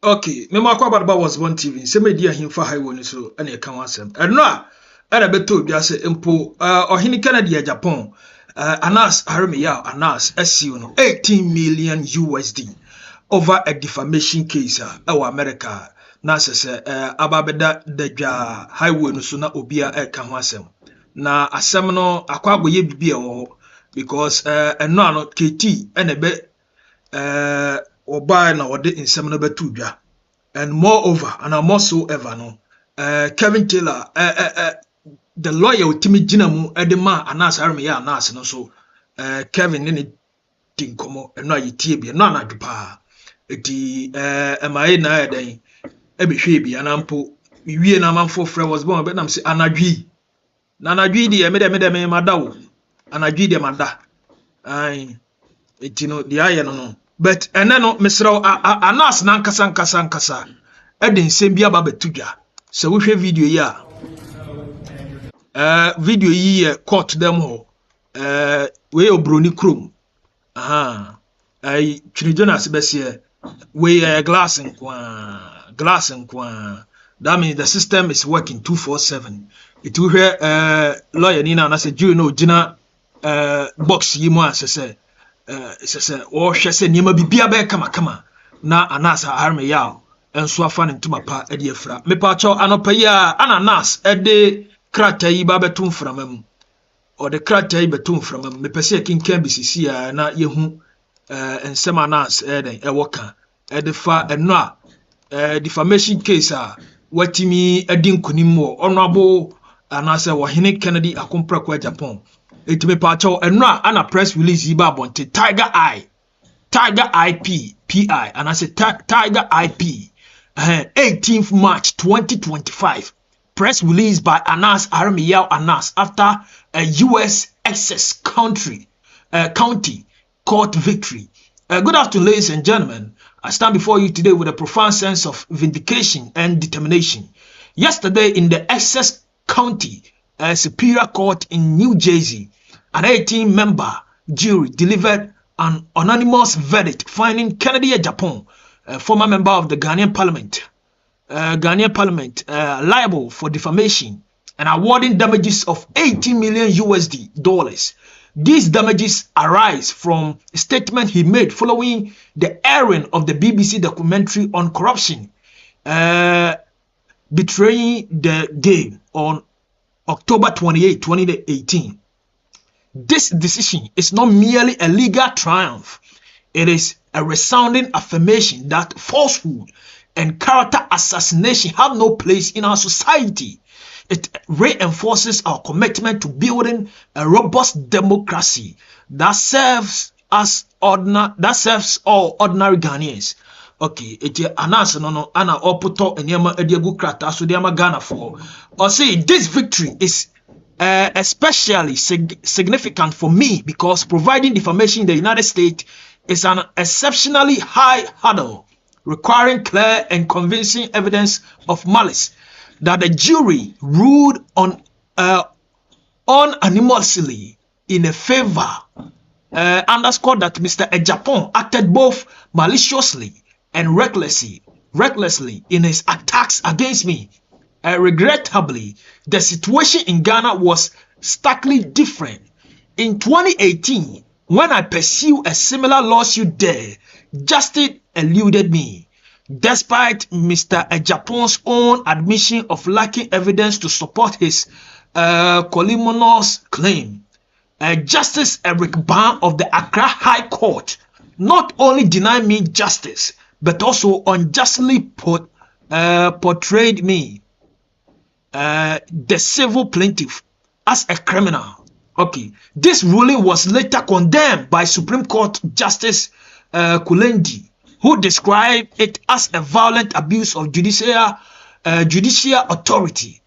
Okay, me ma kwa badba was one TV. Se me dia himfa highway ni so ene ka wasem. Eno a era beto bia se mpo ohini KenAgyapong Aremeyaw Anas SU no 18 million USD over a defamation case e America na se ababeda dadwa highway no so na obia e ka ho asem. Na asem no akwa boye bibia wo because eno ano KT ene be oba na wode insem no betu dwa. And moreover and more so ever no Kevin Taylor the lawyer utimi ginamu edema Anas Aremeyaw Anas no so Kevin ne tinkomo eno ayitie bi no anadwopa eti emaye na eden ebehwe bi anampo wie na manfo frɛ was born be nam se anadwi na anadwi di me madawo anadwi di mada ai eti no di aye no but no mesraw Anas na nkasa eden nsem bia ba betudwa se wo hwe video yi a video yi court dem ho we Abronye krom ai Jonas besie we glass nkwa that means the system is working 247 it will hear lawyer ni na say you know gina box yi mu asese o hwe se niema bibia be kama na Anas Aremeyaw enso afa ne ntuma pa ede efra mepa cho anopa yi a Ananas ede krata yi ba betum framam o de krata yi betum framam mepese kinkan bisisi a na yehu ensem Anas eden ewoka ede fa eno a defamation case a watimi edi nkunim wo honorable Anas wo hene KenAgyapong etime pa cho eno a ana press release yi ba bonte Tiger IP PI and I say Tiger IP 18th March 2025 press release by Anas Aremeyaw Anas after a US Essex county court victory. Good afternoon, ladies and gentlemen. I stand before you today with a profound sense of vindication and determination. Yesterday in the Essex County Superior Court in New Jersey, an 18-member jury delivered an unanimous verdict finding KenAgyapong, a former member of the Ghanaian Parliament, liable for defamation and awarding damages of 18 million USD. These damages arise from a statement he made following the airing of the BBC documentary on corruption, Betraying the Game on October 28, 2018. This decision is not merely a legal triumph. It is a resounding affirmation that falsehood and character assassination have no place in our society. It reinforces our commitment to building a robust democracy that serves all ordinary Ghanaians. Okay, it's Anas no ana oputo enyama ediegu krata so diama Ghana for. Or say this victory is especially significant for me because providing defamation in the United States is an exceptionally high hurdle requiring clear and convincing evidence of malice that the jury ruled on unanimously in a favor. Underscored that Mr. Egyapong acted both maliciously and recklessly in his attacks against me. Regrettably, the situation in Ghana was starkly different. In 2018, when I pursued a similar lawsuit there, justice eluded me. Despite Mr. Egyapong's own admission of lacking evidence to support his columnous claim, Justice Eric Ban of the Accra High Court not only denied me justice, but also unjustly portrayed me, the civil plaintiff, as a criminal. Okay, this ruling was later condemned by Supreme Court Justice Kulendi, who described it as a violent abuse of judicial authority.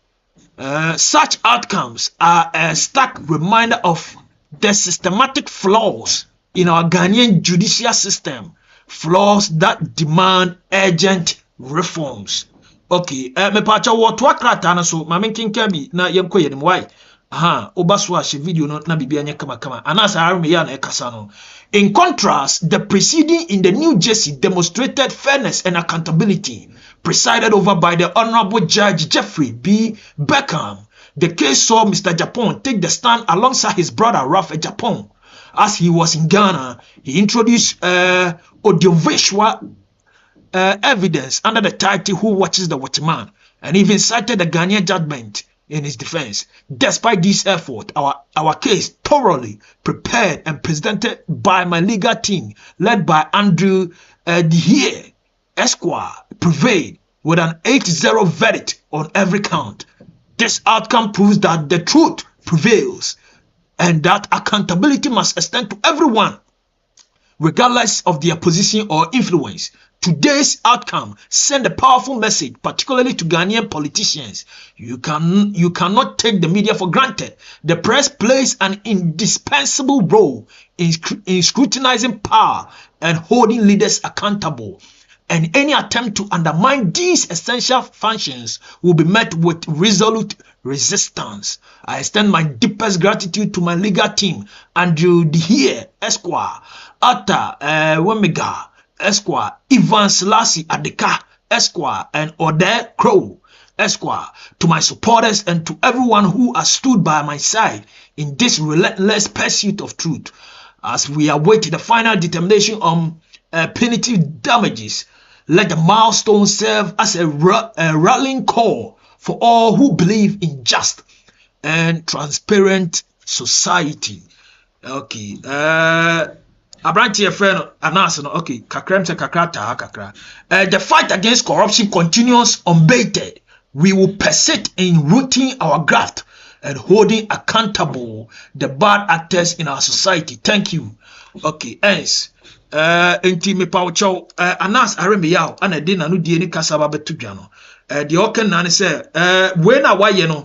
Such outcomes are a stark reminder of the systematic flaws in our Ghanaian judicial system, flaws that demand urgent reforms. Okay, me pacha wo to akrata na so ma menkin kabi na yemko yenim why Obaswa she video no na bibia nya kama anasa Aremeyaw na ekasa no. In contrast, the proceeding in the New Jersey demonstrated fairness and accountability, presided over by the Honorable Judge Jeffrey B. Beckham. The case saw Mr. Japong take the stand alongside his brother Ralph Japong. As he was in Ghana, he introduced audiovisual evidence under the title "Who Watches the Watchman," and even cited the Ghanaian judgment in his defense. Despite this effort, our case, thoroughly prepared and presented by my legal team, led by Andrew Dehie, Esquire, prevailed with an 8-0 verdict on every count. This outcome proves that the truth prevails and that accountability must extend to everyone, regardless of their position or influence. Today's outcome send a powerful message, particularly to Ghanaian politicians. You cannot take the media for granted. The press plays an indispensable role in scrutinizing power and holding leaders accountable. And any attempt to undermine these essential functions will be met with resolute resistance. I extend my deepest gratitude to my legal team, Andrew Dehie, Esquire, Atta Wemega, Esquire, Ivan Selassie Adeka, Esquire, and Ode Crow, Esquire, to my supporters and to everyone who has stood by my side in this relentless pursuit of truth. As we await the final determination on punitive damages, let the milestone serve as a rallying call for all who believe in just and transparent society. Okay. Abronye friend announce no. Okay. Kakra. The fight against corruption continues unabated. We will persist in rooting our graft and holding accountable the bad actors in our society. Thank you. Okay. Ends. Enti me paucho anas Aremeyaw ana de na no die ni kasa ba betudwa no de oken na ne se we na waye no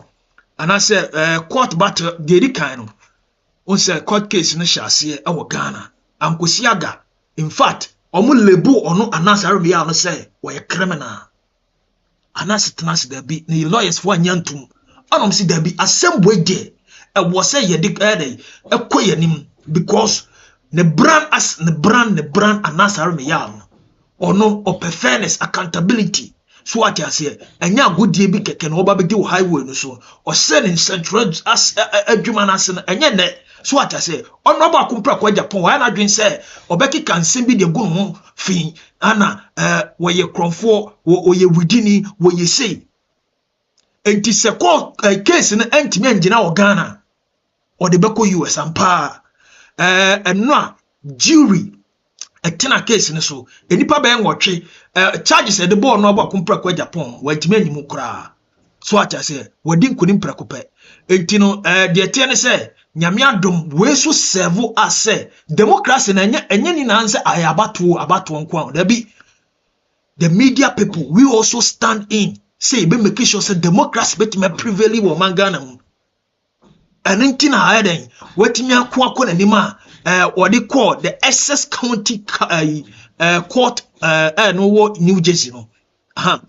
ana se court battle de di kan no on se court case no hyase e wo Ghana ankosiaga. In fact omo lebu ono anas Aremeyaw no se we criminal anas tenas da bi ni lawyers fo anyantum anom si da bi assemble de e wo se ye de ekoyanim because ne brand anas Aremeyaw ono open fairness accountability so what you say enya godie bi keke no oba be di highway no so o send in central as adwuma na se enya ne so what you say ono ba kumpra kwa Japan wa na dwen say obeki kan sembi de gu no fin ana woye kromfo woye widini woye sei enti se ko case na entimi angina wo Ghana o de beko US ampa no jury etina case ne so enipa be nwotwe charges e de ball no ba kumpra kwa Japan wa ntimi animu kra so acha se wadi nkunim prakope enti no de tie ne se nyame adom we so serve as democracy na enye ni na nse abato nko da bi the media people we also stand in say be make sure say democracy bet me prevail wo mangana mu aninti na haden watimi akwa na nima what they call the Essex County Court no New Jersey no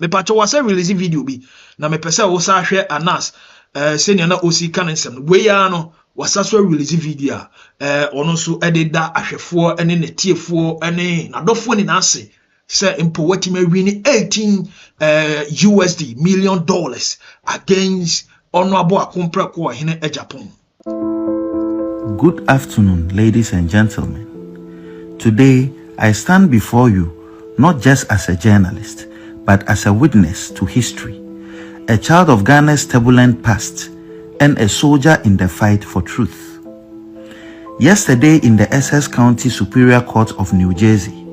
me pacho was release video bi na me pese wo sa hwe anas senior na osi kansem we ya no wasaso release video ono so ededa ahwefo ene netiefo ene nadofo ni na ase say impo watimi win $18 million against Honorable Akumpra ko KenAgyapong. Good afternoon, ladies and gentlemen. Today, I stand before you not just as a journalist, but as a witness to history, a child of Ghana's turbulent past, and a soldier in the fight for truth. Yesterday, in the Essex County Superior Court of New Jersey,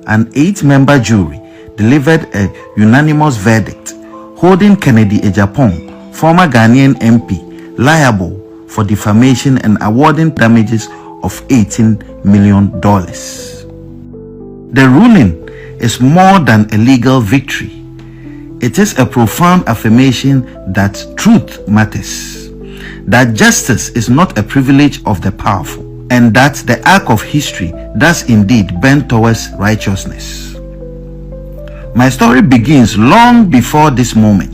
an 8-member jury delivered a unanimous verdict holding KenAgyapong, former Ghanaian MP, liable for defamation and awarding damages of $18 million. The ruling is more than a legal victory. It is a profound affirmation that truth matters, that justice is not a privilege of the powerful, and that the arc of history does indeed bend towards righteousness. My story begins long before this moment.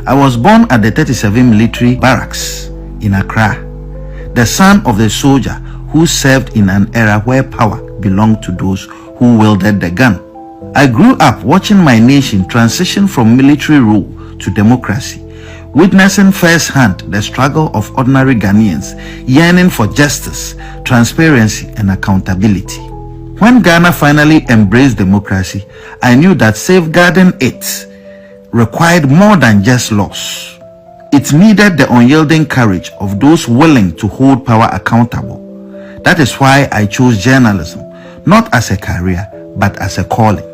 I was born at the 37 military barracks in Accra, the son of the soldier who served in an era where power belonged to those who wielded the gun. I grew up watching my nation transition from military rule to democracy, witnessing firsthand the struggle of ordinary Ghanaians yearning for justice, transparency, and accountability. When Ghana finally embraced democracy, I knew that safeguarding it required more than just laws. It needed the unyielding courage of those willing to hold power accountable. That is why I chose journalism, not as a career, but as a calling.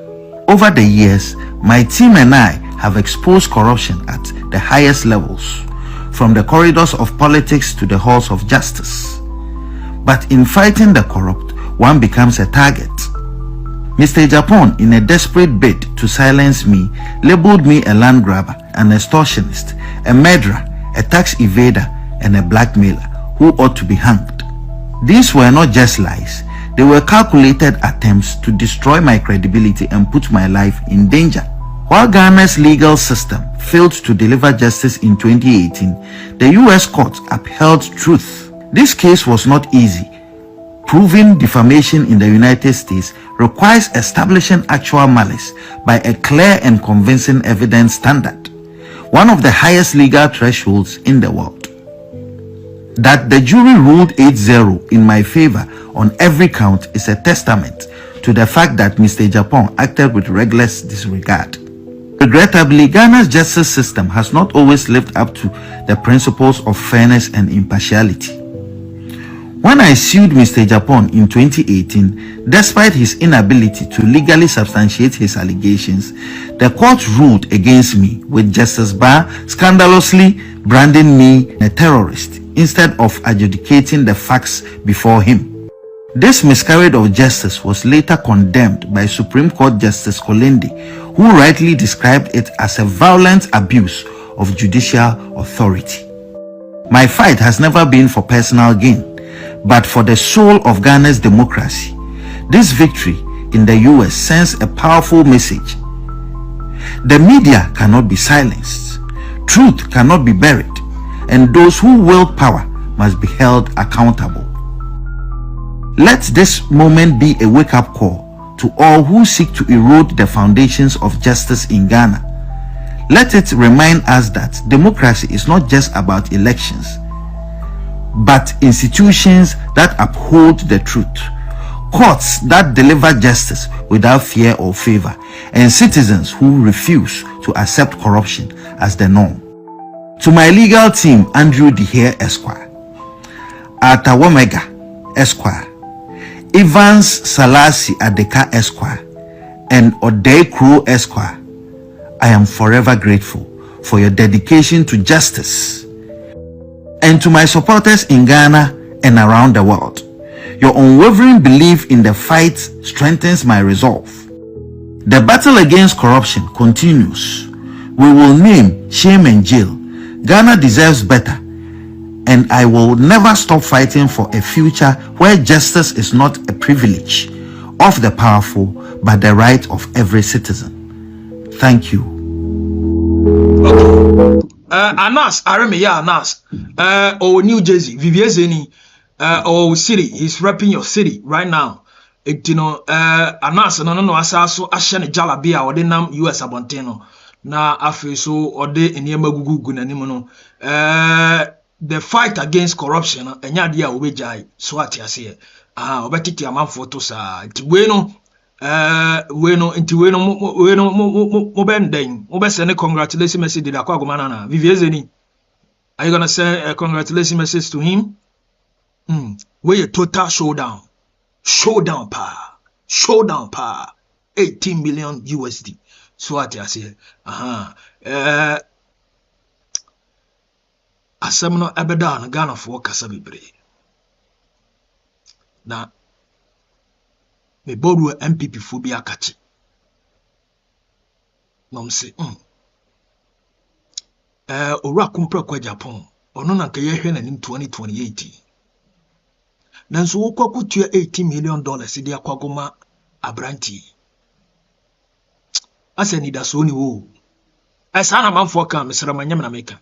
Over the years, my team and I have exposed corruption at the highest levels, from the corridors of politics to the halls of justice. But in fighting the corrupt, one becomes a target. Mr. Egyapong, in a desperate bid to silence me, labeled me a land grabber, an extortionist, a murderer, a tax evader, and a blackmailer who ought to be hanged. These were not just lies. They were calculated attempts to destroy my credibility and put my life in danger. While Ghana's legal system failed to deliver justice in 2018, the US court upheld truth. This case was not easy. Proving defamation in the United States requires establishing actual malice by a clear and convincing evidence standard, one of the highest legal thresholds in the world. That the jury ruled 8-0 in my favor on every count is a testament to the fact that Mr. Egyapong acted with reckless disregard. Regrettably, Ghana's justice system has not always lived up to the principles of fairness and impartiality. When I sued Mr. Egyapong in 2018, despite his inability to legally substantiate his allegations, the court ruled against me, with Justice Barr scandalously branding me a terrorist instead of adjudicating the facts before him. This miscarriage of justice was later condemned by Supreme Court Justice Kolende, who rightly described it as a violent abuse of judicial authority. My fight has never been for personal gain, but for the soul of Ghana's democracy. This victory in the US sends a powerful message. The media cannot be silenced, truth cannot be buried, and those who wield power must be held accountable. Let this moment be a wake-up call to all who seek to erode the foundations of justice in Ghana. Let it remind us that democracy is not just about elections, but institutions that uphold the truth, courts that deliver justice without fear or favor, and citizens who refuse to accept corruption as the norm. To my legal team, Andrew Dehere Esquire, Atawomega Esquire, Evans Salasi Adeka Esquire, and Odei Kro Esquire, I am forever grateful for your dedication to justice. And to my supporters in Ghana and around the world, your unwavering belief in the fight strengthens my resolve. The battle against corruption continues. We will name shame and jail. Ghana deserves better, and I will never stop fighting for a future where justice is not a privilege of the powerful, but the right of every citizen. Thank you. Okay. Anas, Aremeyaw Anas, or New Jersey, Viviezeni, or city, he's repping your city right now. You know, Anas, no, asaso, Ashane Jalabia, or the name US Abonteno. Na afi so ode enema gugu na nimu the fight against corruption enya dia obejai so atiase obetiti amanfo to sa nti we no mo benden mo be send congratulations message did akwa na Viviezeni. Are you gonna send a congratulations message to him? We a total showdown pa 18 million USD. So what I say, asem no ebeda na Ghana for kasa bebre. Na me bodu MPP fo bi akachi. No mse owura kumpra kwa Japan, ono na nka ye hwe na nim 2028. Nanso wo kwakutua $18 million di akwagoma Abronye. Ase ni da so ni wo. Asa na manfo ka mesra manyam na meka.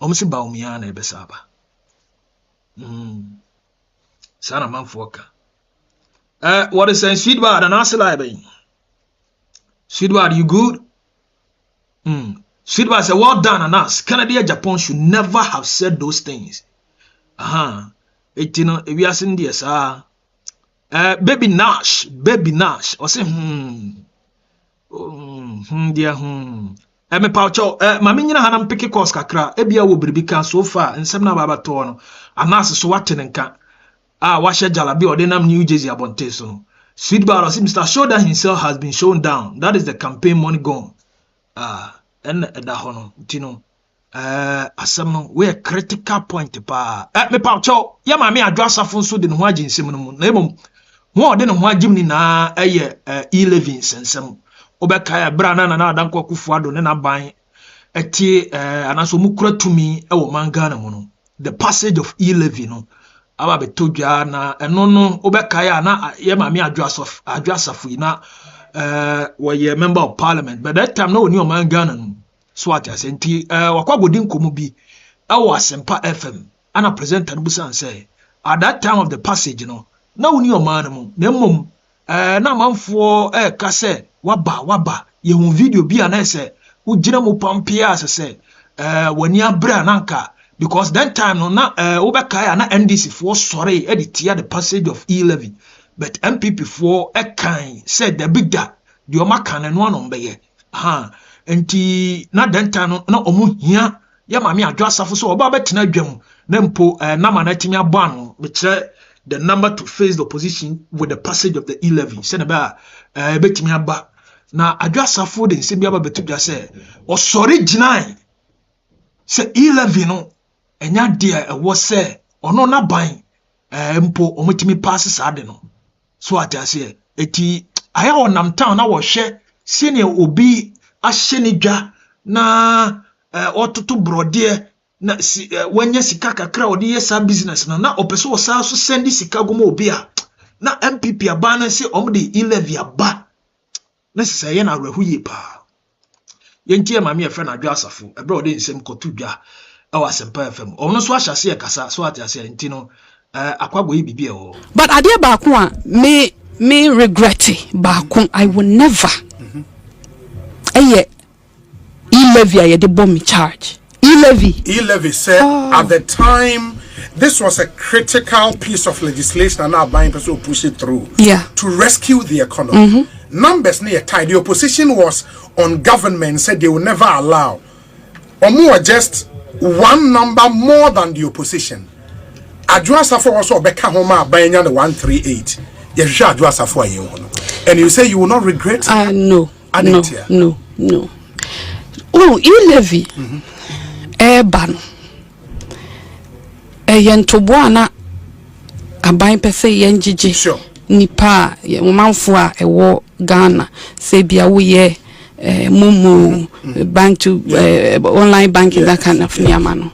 omsi ba umia na ebesaba sana manfoka what is saying sweet bad and asila be sweet bad you good sweet bad say well done and us KenAgyapong should never have said those things etino we are saying this baby Nash or say dear me paucho mama nyina hanam piki course kakra ebia wo bribi kan so far nsem na baba to no anas so watene nka wa hye jalabi odinam New Jersey abonte so sweet bar Mr. Shoulder himself has been shown down. That is the campaign money gone and da hono tino asem we a critical point pa me paucho ya mama AdwoaSarfo so de no aginsem no mu na emom ho de no agim ni na e11 sensem obekaya brana na adanko kufuado ne na ban etie anaso mukura tumi e wo manga na mu no the passage of E11 no aba betodwa na eno no obekaya na ye mame AdwoaSarfo na we member of parliament but that time no oni o manga na no so at asenti wakwagodi nkomu bi e wo Asempa FM ana presenter no busan say at that time of the passage no na oni o man mu na mmom na manfo ka say waba yehu video bi ana say ugina mu pampia say wani abra nanka because that time no na obekaya na NDC for sorry editia the passage of E11 but MPP for kan said the big da the omakan no no mbeye enti na that time no na omu hia ya mame AdwoaSarfo so oba betena dwam na mpo na manatimi abano be kire the number to face the opposition with the passage of the E11 said about betimi aba na AdwoaSarfo de nse bia ba betudwa say o sorry ginai say E11 no enya dia ewo say ono na ban mpo omutimi pass saade no so atase eti aya onam town na wo hwe senior obi ahye ni dwa na ototo brode na wanya sika kakra odi yesa business na opeso osa so send sika gomo obi a na MPP abana se omde E11 aba na sese ye na rehuye pa yentie mame e friend AdwoaSarfo ebe odi nsem kotu dwa awa Asempa FM ono so ahyase e kasa so atase enti no akwagbo yi bibie o but ade ba ko a me regret ba ko I will never E11 ye de bomb charge E11 said at the time this was a critical piece of legislation and our buying person will push it through to rescue the economy. Numbers near tied. The opposition was on government, said they will never allow or more just one number more than the opposition. AdwoaSarfo also beka homa buying the 138. Yes, AdwoaSarfo and you say you will not regret? No. Oh, E11 ban yentoboana aban pese yenjije sure nipa womanfo a ewo Ghana se bia wo ye mumu bank to online banking that kind of niama no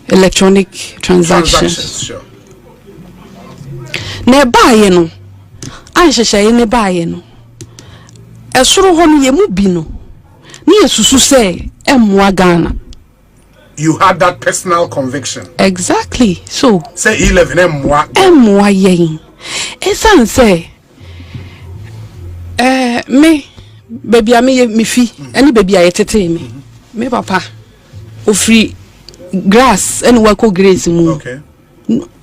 electronic transactions sure ne baaye no anhyehyeye ne baaye no esoro ho no ye mu bi no ni yesusu se emwa Ghana. You had that personal conviction. Exactly. So say 11 emwa yen. Esan say me baby ami me fi any baby ayetete me papa ofri grass and wako grace mu. Okay.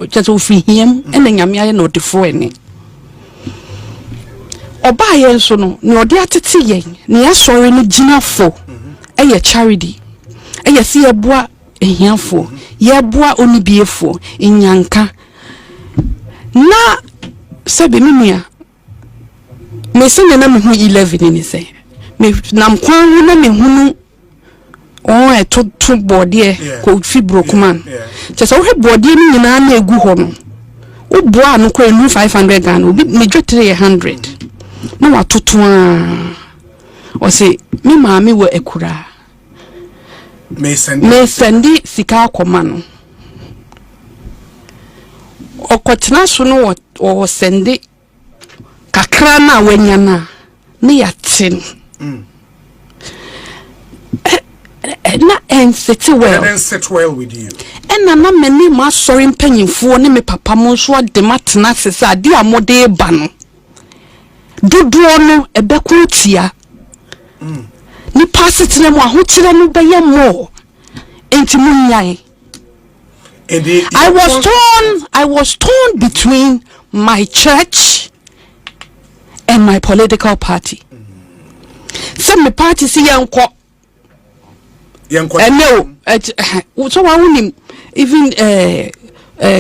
Just ofri him and nyame aye no defo ene. Oba yen so no ne ode atete yen ne asori ne ginafo eye charity eye si eboa ehiafo ye boa onibiefo enyanka na sebe minua me se na me hu 11 ni se me nam kwan na me hunu on eto body ko fibro kuman chese wo body ni nyina na egu ho no wo boa no ko enu 500 Ghana obi me dwotre 100 na watoto o se me maami wo ekura me sendi sika akoma no okotena so no o sendi kakra na wanya na ne yatin and sit well. And sit well with you. And I'm many ma sorry penny for me papa monswa de matna sesa dia mode ban. Dodo no ebekutia. Ni pass it na mo ahotire no be ye mo. Enti munyai. I was torn between my church and my political party. Some party see yanko. And no, so I wouldn't even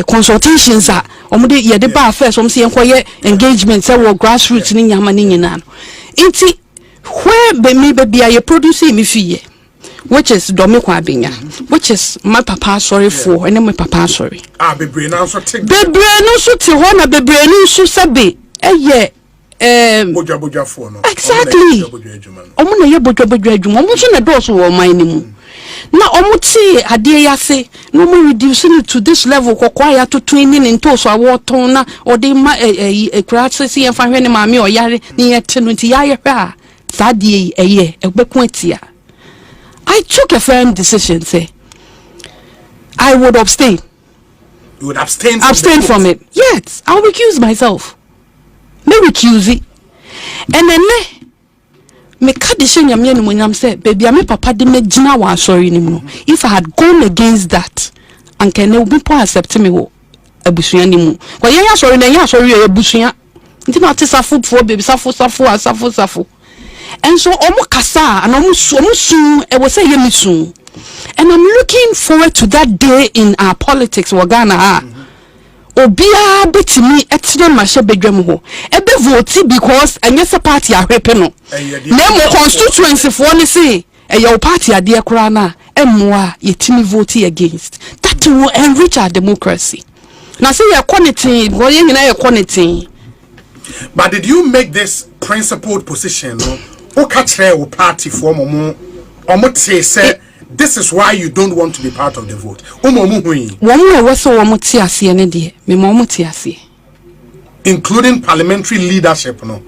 consultations are omode ye de ba first om see yanko engagement say wo grassroots ni nyama ni nyina no. Enti where be me be a producing me fee, which is Domekwa Binya, which is my papa sorry for, and then my papa sorry. Bebre no so take Bebre no so te ho na bebre no so sabe boja for no. Exactly. Omo na ye boja adwuma, omo so na do so wo man ni mu. Na omo ti ade ya se, no mo reducing it to this level kokwa ya to training into so awoton na ode ma crash se ye fa hwe ne ma me oyare ni ye te no ti ya ye hwa. I took a firm decision, say I would abstain. You would abstain from it. Yes, I'll recuse myself. Me recuse it. And then me kadishin yamye ni mwenyam say, baby, ame papa de me jina wa sorry ni mu. If I had gone against that, anke ne ubi po accept me wo abusuya ni mu. Kwa ya sorry na ya sorry ya abusuya. Nti na ate safo for baby safo. And so omo kasa and omo soon e was say yemi soon. And I'm looking forward to that day in our politics wa Ghana. Obia betimi etine mahye bedwam ho. Ebe vote because anyesa party ahwepe no. Na mo constituency for ne say your party ade kura na emmoa yetimi vote against. That will enrich our democracy. Na say your quality, go yen na your quality. But did you make this principled position? No, party for momo. Say this is why you don't want to be part of the vote. Including parliamentary leadership, no.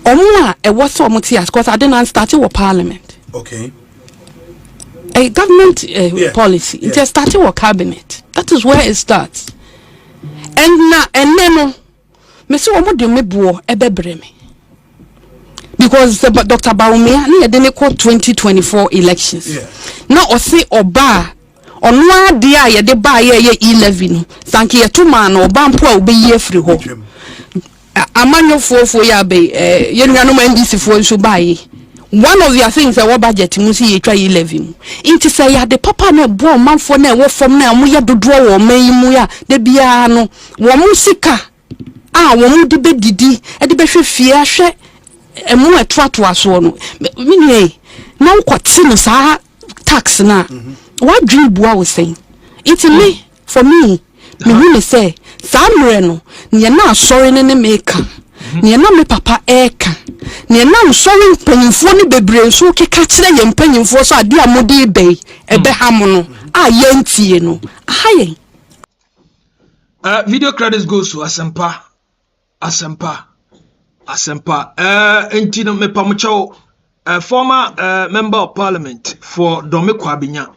Because I didn't start with parliament. Okay. A government policy. It just started with cabinet. That is where it starts. And then Mr. Omodio Mebuo Ebebreme. Because Dr. Baumia ni didn't call 2024 elections. Now or say Oba on one day ye de ba ye 11. Thank you to man or bampo be ye free ho. Amanyo for ya be ye no NDC for so buy. One of your things that budget musi ye try 11. Inti say ya de papa no bo man for na wo from na mu ya dodo wo man mu ya de bia no wo musika wo de bedidi e de behwe fie ahwe emu etrato aso no mini na ukwati no sa tax na what dream bua was saying it me for me me say samre no ne na asori ne meka ne na me papa eka ne na nsori mpanyimfo ne bebre so keka kire ye mpanyimfo so ade amode bei ebe ham no ayentie no ahayen video credits goes to Asempa. Entino me pamucho former member of parliament for Domekwa Binya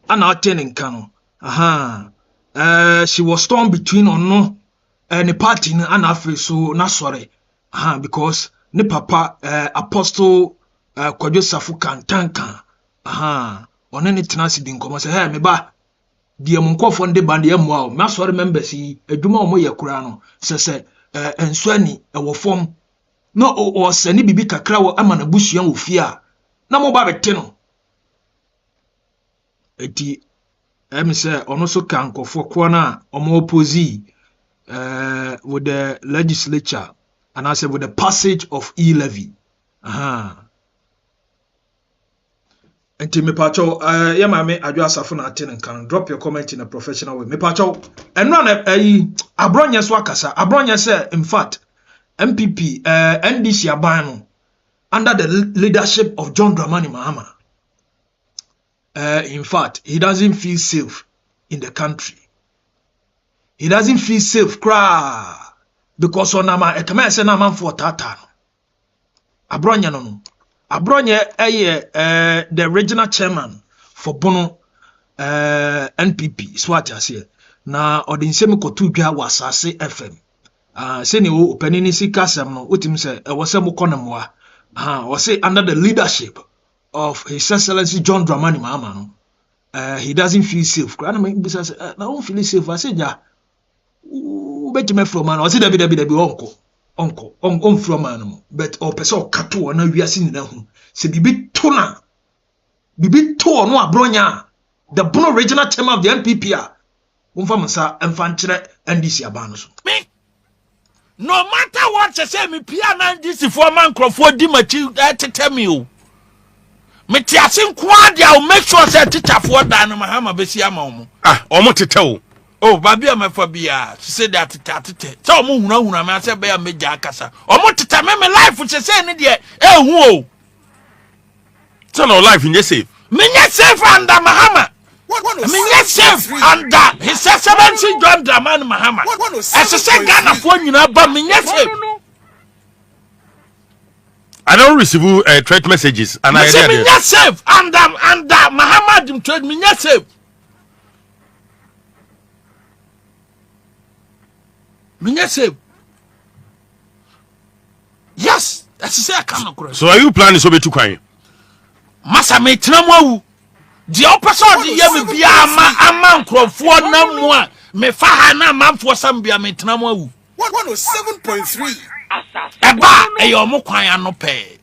and attending Kano. She was torn between ono the party and afi so na sorry. Because ne papa apostle AdwoaSarfo kantanka. One ne tenasi din komo say hey me ba die monkofo nde band ye mo me sorry members yi adwuma omo ye kura no se ensuani ewo form no o sani bibi kakra wo amana busua wo fia na mo ba bete no eti say ono so kankofo ko na omo oppose with the legislature and I said with the passage of e-levy enti me pacho ya mame AdwoaSarfo na attend and can drop your comment in a professional way me pacho eno na Abronye so akasa Abronye say in fact MPP NDC abano under the leadership of John Dramani Mahama in fact he doesn't feel safe in the country. He doesn't feel safe because on ama ekama say na man for tata Abronye no Abronye the regional chairman for Bono NPP swat ase na odinsem kotu dwa wasase FM se ne o opanini sika sem no otim se e wose mo konemwa wose under the leadership of His Excellency John Dramani Mahama no he doesn't feel safe kra na me bisa se na won feel safe ase ja ubetime from man wose dabi onko from man but o person kato na wiase ni na hu se bibi to no Abronye the Bono regional chairman of the NPP umfamusa emfanchire NDC abano so me no matter what you say me pia na NDC for man crofo di machi tell me o me ti asin kwa dia o make sure say teacher for dan Mahama besi ama omo omo tetew oh baby am for bia say that tete so omo huna me say be ya meja akasa omo tete me life say ne de ehu o so no life in safe me safe under Mahama Minye safe under His Excellency John Dramani Mahama. As I say, Ghana for you know, but minye safe. I don't receive threat messages, and I say minye safe under Mahama. Dim trade minye safe. Minye safe. Yes, as I say, I can't correct. So are you planning to be too quiet? Masa me tinamu. The opposite the year be a man crofo na mo a me fa ha na manfo sam bia me tena mo awu 107.3 eba eyo mo kwan ano pe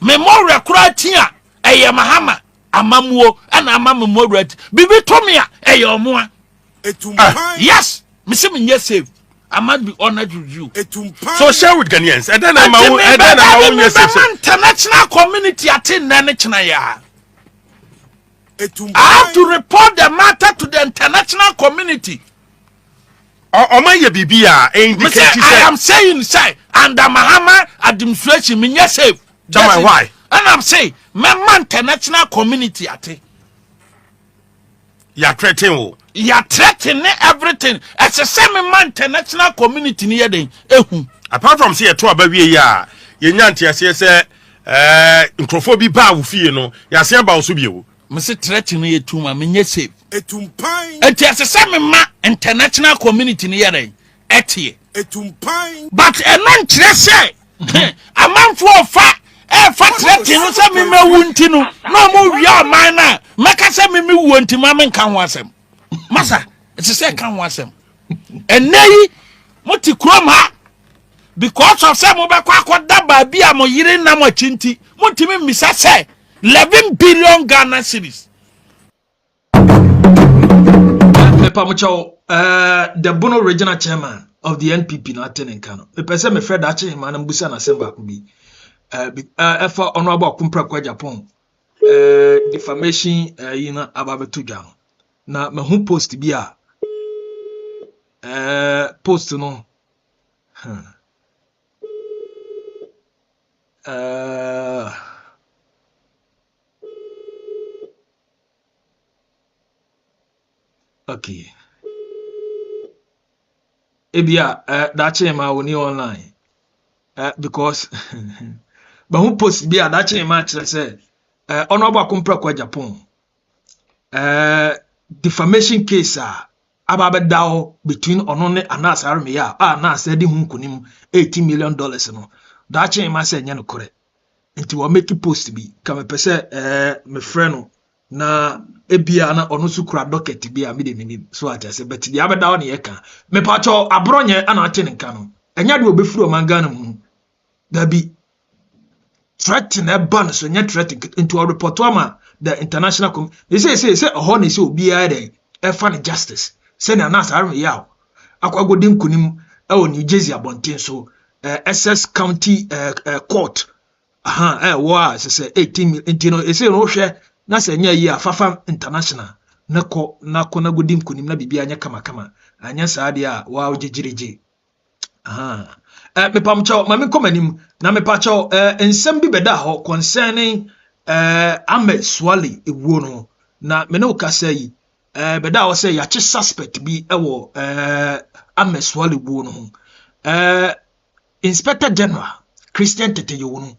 me mo rekura tia eye Mahama amamuo na amamuo red bibi to me a eyo mo a yes me say me yes save I must be honored with you so share with Ghanaians and then I'm international community atin na ne chena ya I have to report the matter to the international community. I am saying, say, under Mahama administration, me yes safe. Why? And I'm saying, my international community ate. You are threatening. You are threatening everything. As a semi-man international community near them. Apart from say to abawie ya, ye nyanti say nkrofobi ba wo fie no, ya se ba wo so bio. Mr. threatening you to my safe. It is a semi international community near them. But a non say a man for fat. Threatening say me wuntinu. No more ya mana. Make say me wunti mama kan wasem. Masa, it's a second wasem. And nay moti krom ha. Because of some obekwa daba bia mo yire na mo chinti. Moti me misa say 11 billion Ghana cedis. The Bono regional chairman of the NPP na Tenenkano. The person me Fred Ache man mbusa na semba kubi. For honorable KenAgyapong. Defamation yina ababetu jang. Na me hu post bi a post no. Okay. Ebia that chema woni online. Because but who post bia that chema say honorable KenAgyapong defamation case ababedao between onone and Aremeyaw na said hu kunim $80 million no. That chema say nya no kore. Nti wo make post bi ka me pese me friend na ebia na ono su kura docket bia me de minim so atase but the abeda on ye kan me pacho Abronye ana ache nka no enya de obefuru mangana mu da bi threaten e ban so nya threat into a report ama the international they say ho na say obi a dey e fan justice say na Aremeyaw akwagodin kunim e o New Jersey abonten so SS County Court say 18 million say no hwe na se nya yi afafa international nako na godim kunim na bibia anya kama anya saade a wa ojejireje me pamcho mame komanim na me pacho ensem bi beda ho concerning Ahmed Swale ewuo no na me no kasa yi beda ho say ya chi suspect bi ewo Ahmed Swale ewuo no Inspector General Christian Tete Yono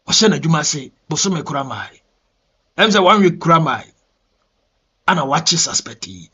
ɔhyɛ n'adwuma se bosome kora mai ɛm sɛ 1 week kora mai ana wache suspect yi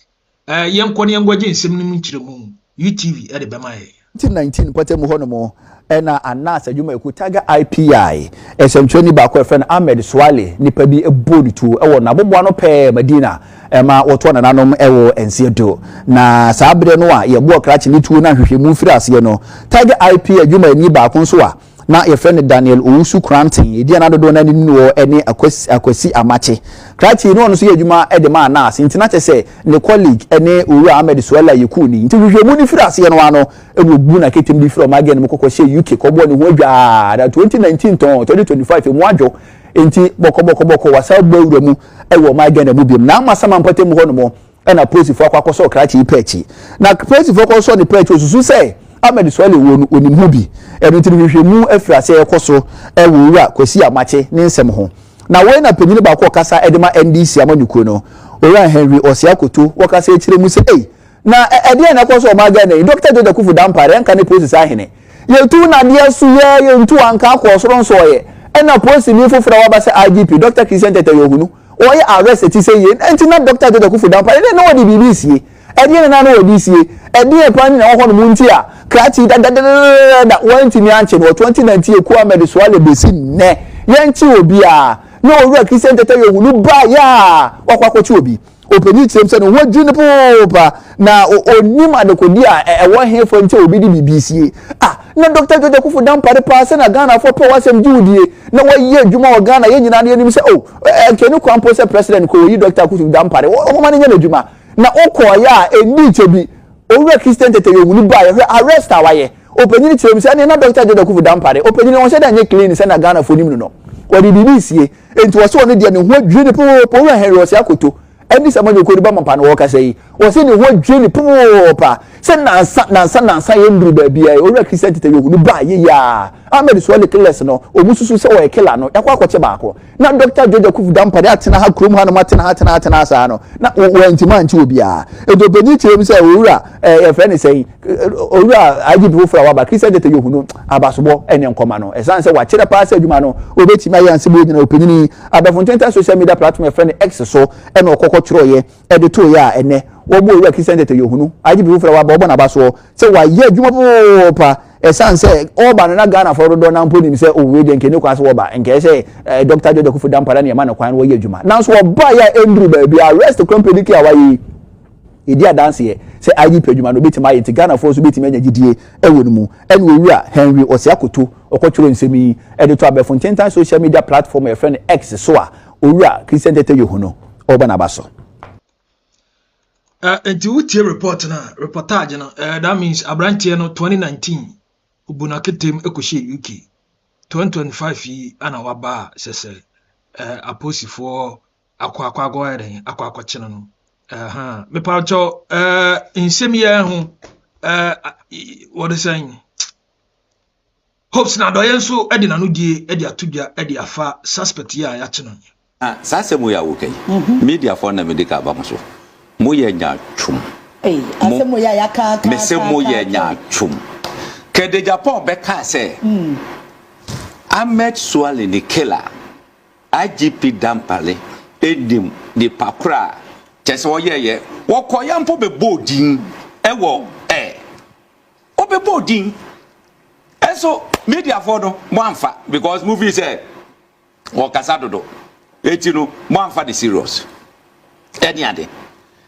yɛnkɔ ne yɛngɔgye nsɛm no mu nkyerɛmu UTV ɛde bɛma yɛ 2019 pɔtɛ mu hɔ no mo ɛna anas adwuma eku taga IPI ɛsɛmtwɛni baako ɛfrɛ no Ahmed Swale nipa bi ebodi tu ɛwɔ na boboa no pɛɛ Madina ɛma wɔtɔ nananom ɛwɔ Nsiedo na saa bere no a yɛboɔ krakye ne tuo na hwehwɛmu mfiri aseɛ no taga IPI adwuma ni baako nso a na yɛfrɛ no Daniel Owusu Kranten edi ana dodo na nim no ɛne akwasi amache krakye no so yɛ adwuma ɛde ma anas ntina kyɛ sɛ ne colleague ɛne Owura Ahmed Swale yɛku ni nti hwehwɛmu ni firi aseɛ no ano ɛwɔ bu na ketem bi firi ɔmagen no mokɔkɔ hyɛ UK kɔbɔ ne ho adwa da 2019 ton 2025 mu adwo enti bɔkɔ wasa gbawura mu ɛwɔ ɔmagen na mu biem na amasama mpɔtɛ mu hɔ no mo ɛna posifo akɔkɔ krakye pɛkyi na posifo akɔsɔ ne pɛkyi osusu sɛ Ahmed Swale wo onim ho bi ɛno nti hwehwɛ mu afiri ase ɛkɔ so ɛwɔ wura kwasi amache ne nsɛm ho na wɔn na panyin baako ɔkasa ɛde ma NDC amanikuo no Owura Henry Osiakoto wɔkasa ekyire mu sɛ na ɛdeɛ na ɛkɔ so ɔmaga na Dr. Joda Kufu Dampare ɛnka ne process ahene yɛtu na deɛ so yɛntu anka akɔ soro nso ɔyɛ ɛna police ni foforo wa ba sɛ IGP Dr. Christian Tete Yohunu ɔyɛ arrest ti sɛ yɛ ɛnti na Dr. Joda Kufu Dampare na wɔde bibi sie ɛdeɛ na wɔde sie ɛdeɛ pan na wɔhɔ no mu nti a krati da wɔnti mi anche no 2019 eku Ahmed Swale besi ne yɛnti obi a na Owura Christian Tete Yohunu ba ya wakwakɔchi obi openi kyerem sɛ no ho dwene popa na onim adekodi a ɛwɔ hefo nti obi di BBC na Dr. Joda Kufu Dampare pa sɛ na Ghana fo pɛ wasɛm jiwdie na wɔyɛ adwuma wɔ Ghana yɛ nyina ne anim sɛ nkeni kwampo sɛ president ko yi Dr. Kufu Dampare wɔn ma ne nyɛ adwuma na okɔ ya eni chebi Owura Christian Tete Yohunu ba yɛ arrest awayɛ openi kyerem sɛ na Dr. Joda Kufu Dampare openi wɔn hyɛ da nyɛ clean sɛ na Ghana fo nim no wɔde BBC enti wɔ so ne deɛ ne ho dwene popa Owura Henry Osiakoto ɛni sɛ mɔnyɛ kɔdi ba mpa no wɔkasa yi wɔsɛ ne ho dwene popa sɛ nansa yɛ nduru baabi a Owura Christian Tete Yohunu ba yɛ ya Ahmed Swale killers no omususu sɛ wɔyɛ killer no yakɔ akɔkye baako na Dr. Joda Kufu Dampare atena ha krom ha no matena asa no na wɔntima anti obi a edobeni kyerem sɛ Owura yɛfrɛ ne sɛ Owura IGP foforo wa ba Christian Tete Yohunu abasobɔ ɛne nkɔma no ɛsan sɛ wakyerɛ pa sɛ adwuma no obetimi ayɛ ansɛm nyina opanyini abɛfontenta social media platform yɛfrɛ ne X so ɛna ɔkɔkɔ kyerɛɔyɛ ɛde to yɛ a ɛnɛ wɔbɔ Owura Christian Tete Yohunu IGP foforo wa ba ɔbɔ nabaso sɛ wayɛ adwuma popa ɛsan sɛ ɔba no na Ghana for do na mpo nim sɛ owe de nkene kwa so ɔba nkɛ sɛ Dr. Joda Kufu Dampare na yɛma no kwan no wɔyɛ adwuma nanso ɔba ya enduru baabi arrest company ki awayi edi adanse yɛ sɛ IGP adwuma no betimi ayɛ nti Ghana for so betimi anya gidie ɛwɔ no mu ɛne Owura Henry Osiakoto ɔkɔtwero nsɛm yi ɛde to abɛfontenta social media platform yɛfrɛ no X so a Owura Christian Tete Yohunu ɔba na ba so enti wutie report na reportage no that means Abronye no 2019 ubuna ketem ekohye UK 2025 yi ana waba sese aposifo akwa eren akwa chene no me pa cho insem ye ho what is saying hopes na do yenso edi na no die edi atudwa edi afa suspect ya ya chene sase mo ya wokai media for na medical ba mo so mo ye nya twum asemo ya yaka me se mo ye nya twum KenAgyapong beka say Ahmed Swale ni killer IGP Dampare edim di pakra chese oyeye wokoya mpo be bodin ewo obe bodin eso media for no mo amfa because movie say wokasa dodo eti no mo amfa the serious any ade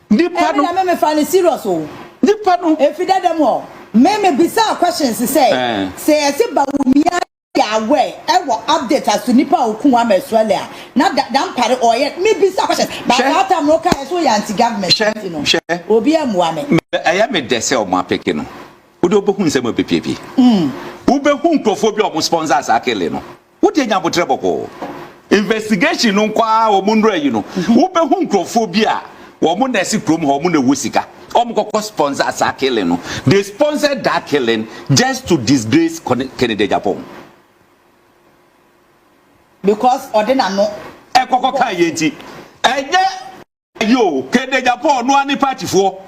nipa no me fa the serious o nipa no efida dem o me bisa questions say ese bawumia ya we ewo update as to nipa okun Ahmed Swale na Dampare oye me bisa questions but that time no ka so ya anti government you know obi amua me eya me dese o ma peke no udo bohu nsem pepepe ubehu nkrofo bi o sponsors akele no wote nya botre boko investigation no kwa o munro yi no ubehu nkrofo bi a wo mo na si krom ho mo na wosika omukoko sponsors akele no they sponsored that killing just to disgrace KenAgyapong because ordina no ekoko kan yenti enye yo KenAgyapong no ani party fo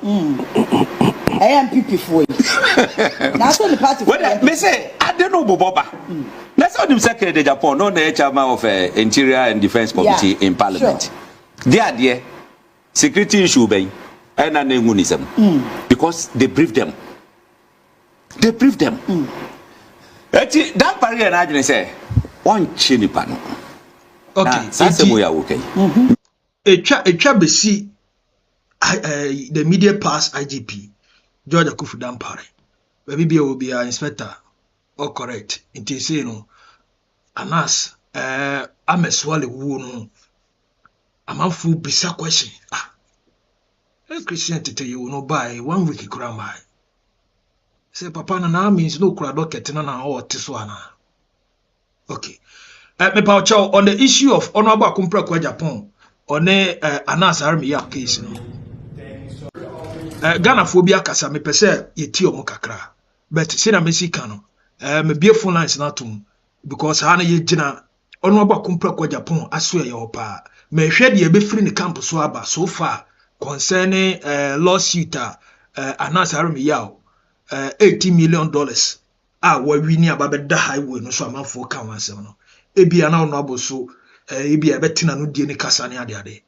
MPP fo yi na so the party fo me say ade no boboba Let's not say KenAgyapong, no, the chairman of Interior and Defense Committee in Parliament. Dear, security issue, and because they briefed them. They briefed them. That party and I say, one chinipano. Okay, that's the way okay. The media pass IGP, George Akufu Dampare. Maybe will be an inspector. Or correct. It is no. Anas, I'm a swallow wound. I'm a full bizarre question. Christian to tell you no buy 1 week grammar. Say papa na means no crowd docket na or tiswana. Okay. Me paucho on the issue of Honorable Kumpra KenAgyapong on Anas Aremeyaw case no. Ghana phobia kasa me pese yeti omo kakra. But say na Mexican no. Me be phone lines na tum because hana ye gina Honorable Kumpra KenAgyapong aso ye opa. Me hwe de be free ni camp so aba so far concerning lawsuit Anas Aremeyaw $80 million wa wini ababeda highway no so amanfo ka wansem no ebia na ono aboso ebia betina no die ni kasa ne ade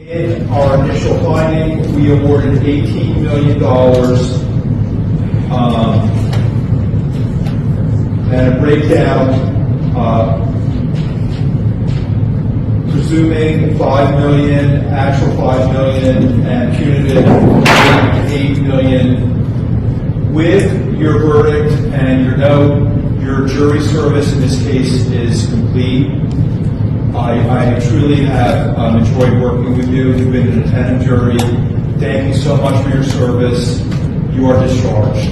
In our initial finding, we awarded $18 million and a breakdown, presuming $5 million, actual $5 million, and punitive $8 million. With your verdict and your note, your jury service in this case is complete. I truly have enjoyed working with you. You've been an attentive jury. Thank you so much for your service. You are discharged.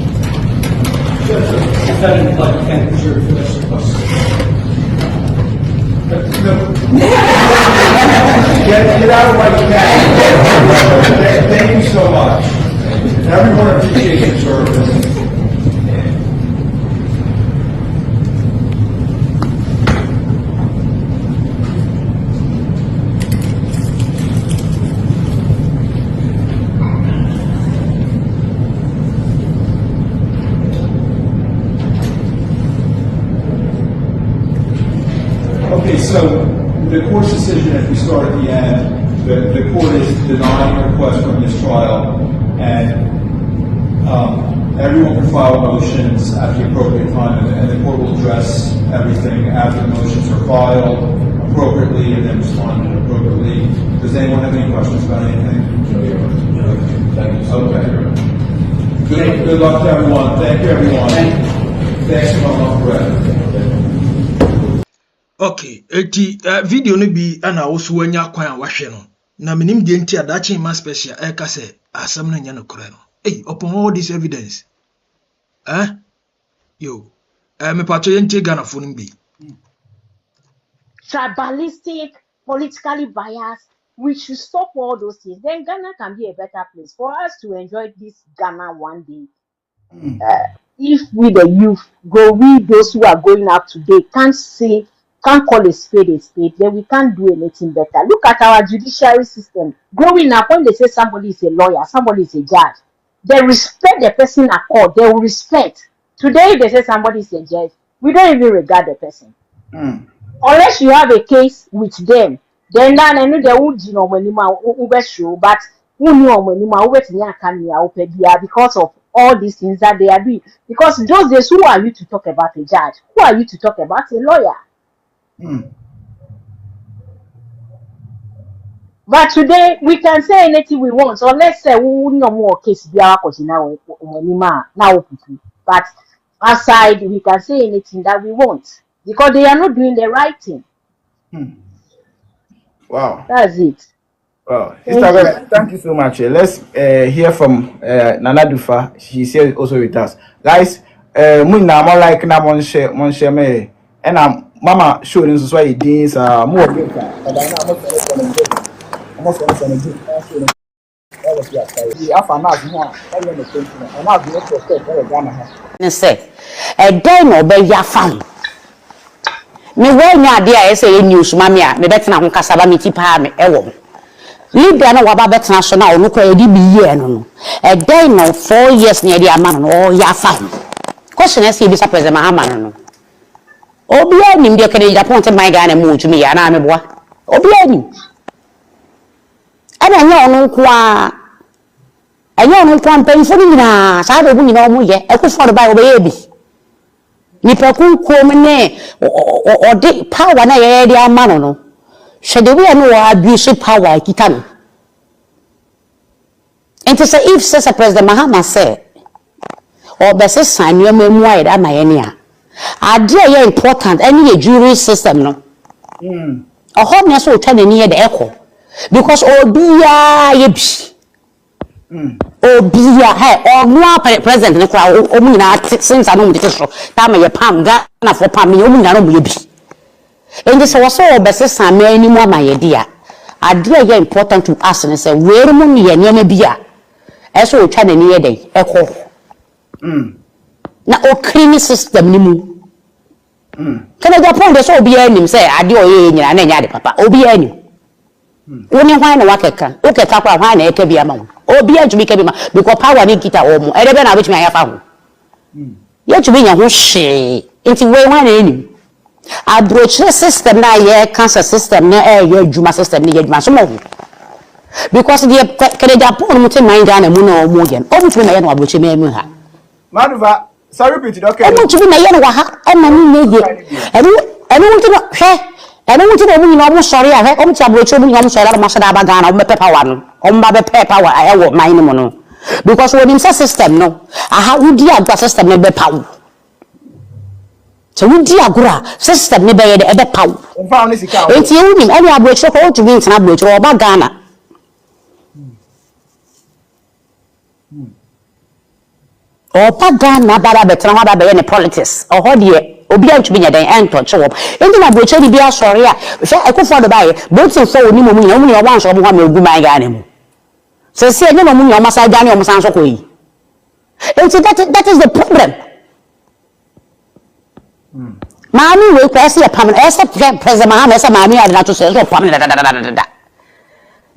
Defendant, like, thank the jury for their service. Get out of my cab. Thank you so much. Everyone appreciates your service. Okay, so the court's decision, if we start at the end, the court is denying the request from this trial, and everyone can file motions at the appropriate time, and the court will address everything after the motions are filed appropriately and then respond appropriately. Does anyone have any questions about anything? No. Thank you. Okay. Good luck to everyone. Thank you, everyone. Thanks so much for that. Okay, video no bi ana also wanya kwan awahwe no. Na minim de nti adachi ma special eka se asam na nya no kore no. Upon all this evidence. Yo. Me pato yenti Ghana phone bi. Tribalistic, politically biased. We should stop all those things. Then Ghana can be a better place for us to enjoy this Ghana one day. If we the youth we those who are going out today can't call a spade, then we can't do anything better. Look at our judiciary system. Growing up, when they say somebody is a lawyer, somebody is a judge, they respect the person at court. They will respect. Today, if they say somebody is a judge, we don't even regard the person. Unless you have a case with them, then I know they would, when you show, but because of all these things that they are doing. Because those days, who are you to talk about a judge? Who are you to talk about a lawyer? But today we can say anything we want. So let's say we no more case now. But aside, we can say anything that we want because they are not doing the right thing. Wow, that's it. Wow, thank you so much. Let's hear from Nana Dufa. She's here also with us, guys. Muna more like na mon share me and Mama showing us why it is more. Say, a day no be ya fam. Me when ya dia say news mamia, me better na ho kasaba me tipa me ewo. Libya no waba betena na onu kwa edi bi year no. E dey no 4 years near the amount no ya fine. Question is be President Mahama no. Obi anim de KenAgyapong te my Ghana mu tumi ya na meboa. Obi anim. Ana nya onu kwa anya onu kwa mpanfo ni nyina saa de bu nyina omu ye ekufo de bai obeye bi. Nipa kunkom ne ode power na ye de amano no. Shede we no abuse power kitano. And to say if says President Mahama say or bese sanyo memu ayda amayenia. Idea ye important any a jury system no. A home na so turn any the echo. Because obiya ye bi. Obiya hey or no president no kwa omu na since I know the so time ye pam ga na for pam ye omu na no ye bi. And this was so bese sanyo any more my idea. Idea ye important to us and say where mu ye nyame bia. Eso twa na ni dey ekọ na o clean system ni mu KenAgyapong de so obi anim say ade oye nyina na nya de papa obi anim woni hwan na wakeka o keka kwa hwan na eka bia ma obi ajumi ka bi ma because power ni kita o mu erebe na abetumi ayafa ho ye tumi nya ho hye enti we hwan na anim Abronye system na ye cancer system na ye adwuma system ni ye adwuma so mo because the KenAgyapong mutin mind Ghana mu na omo gen omo tumi na ye na Abronye me mu ha Maduva sorry repeat okay omo tumi na ye na wa ha e ma ni nege enu mutin hwe enu mutin omo ni omo sori a hwe omo ti Abronye omo ni omo sori a ma shada ba Ghana omo be power no omo ba be power e wo mind mu no because when him system no aha wudi agwa system no be power so wudi agura system no be ye de be power mfa oni sika enti e wuni ani Abronye ko tumi ntina Abronye oba Ghana Opa Ghana baba betra ho baba ye politics oho de obi antumi nya den ento chewo enti na Abronye ni bia sori a hwe ekofo do bae botin fo oni momu nya omu nya oba nso obo ha magu man Ghana mu so se enya momu nya omasa Ghana omasa nso ko yi enti that is the problem Mami we kwesi e pam except President Mahama say mami ade na to say so pam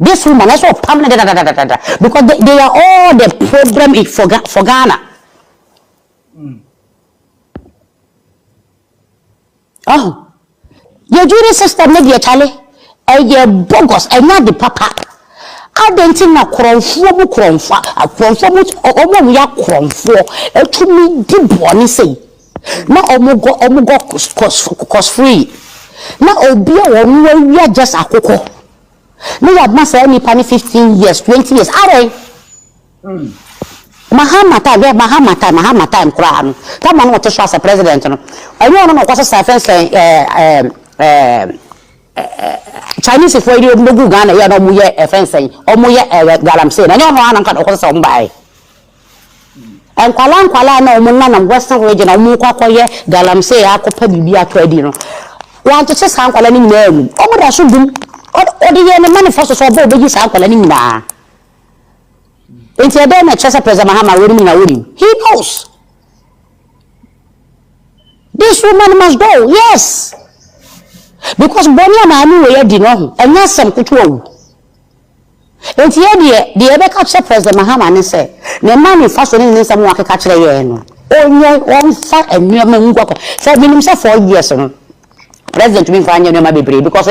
this woman is so pam because they are all the problem for Ghana. Oh, your jury system na dia chale e bogus e na the papa adentin na kronfo mu kronfa kronfo mu omo ya kronfo etumi di boni sei na omugo cost free na obi a won wi just akoko na ya ma say ni pani 15 years 20 years are Mahama time kura no ta ma no to so as president no ayo no kwasa sa fence Chinese for you no Ghana ya no mu ye fence omu ye galamsey na nyo no an kan kwasa so mbae en kwala na omu na western region omu kwakoye galamsey akopa bibia to adi no want to say san kwala ni nyina emu omu da so dum odi ye ne manifesto so bo beji san kwala ni nyina enti ade na chesa President Mahama wori mi na wori he knows this woman must go yes because bonia na anu we di no enya sem kutu owu enti ye de ebe ka che President Mahama ne say ne manifesto ni nsem wa ka kire ye no onye won fa enuama ngwako say minim say 4 years no president mi fa anya enuama bebre because